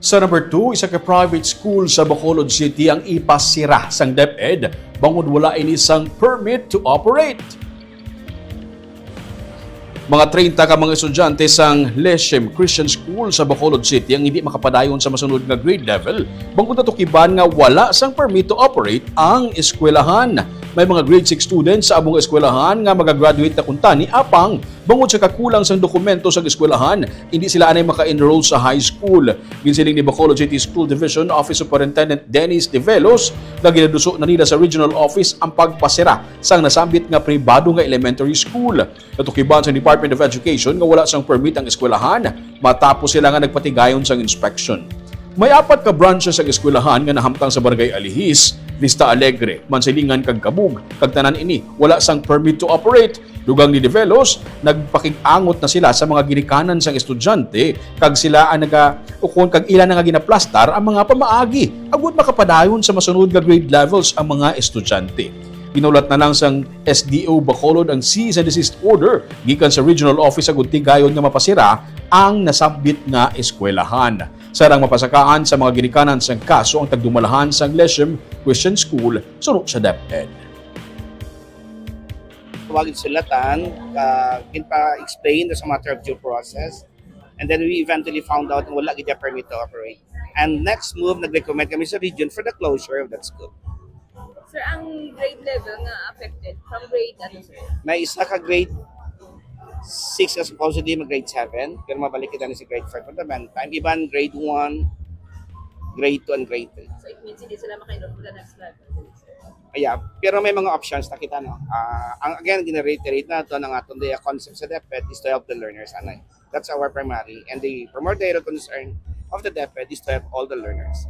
Sa number 2, isa ka private school sa Bacolod City ang ipasira sang Dep Ed bangod wala ini sang permit to operate. Mga 30 ka mga estudyante sang Leshem Christian School sa Bacolod City ang hindi makapadayon sa masunod nga grade level bangod natukiban nga wala sang permit to operate ang eskwelahan. May mga grade 6 students sa among eskwelahan nga magagraduate na kuntani apang bangod sa kakulang sang dokumento sa eskwelahan, hindi sila anay maka-enroll sa high school. Ginsiling ni Bacolod City School Division Office Superintendent Dennis De Velos na ginaduso na nila sa regional office ang pagpasira sang nasambit nga pribado nga elementary school. Natukiban sa Department of Education nga wala sang permit ang eskwelahan matapos sila nga nagpatigayon sang inspection. May 4 ka branches sa eskwelahan nga nahamtang sa Barangay Alihis, Vista Alegre, Mansilingan kag Kabug, kag tanan ini wala sang permit to operate. Dugang ni De Velos, nagpakig-angot na sila sa mga ginikanan sang estudyante kag sila ang ukon kag ilan nga ginaplastar ang mga pamaagi agud makapadayon sa masunod nga grade levels ang mga estudyante. Pinulat na lang sang SDO Bacolod ang cease and desist order gikan sa regional office agud tigayon nga mapasira ang nasabit nga eskwelahan. Sarang mapasakaan sa mga ginikanan sang kaso ang tagdumalahan sang Leshem Christian School sunod sa Dep Ed. Tawagin sulatan, kinpa-explain as a matter of due process. And then we eventually found out na wala gid permit to operate. And next move, nag-recommend kami sa region for the closure of that school. Sir, ang grade level nga affected from grade ano sir? May isa ka grade 6 na supposedly mag-grade 7, pero mabalik kita na si grade 5 for the meantime. Iban grade 1, grade 2, and grade 3. So it means hindi sila maka-enroll for the next level. Yeah, pero may mga options na kita, no? Ang again, gina-reiterate na ito ng atong the concept sa Dep Ed is to help the learners, anay. That's our primary. And the primordial concern of the Dep Ed is to help all the learners.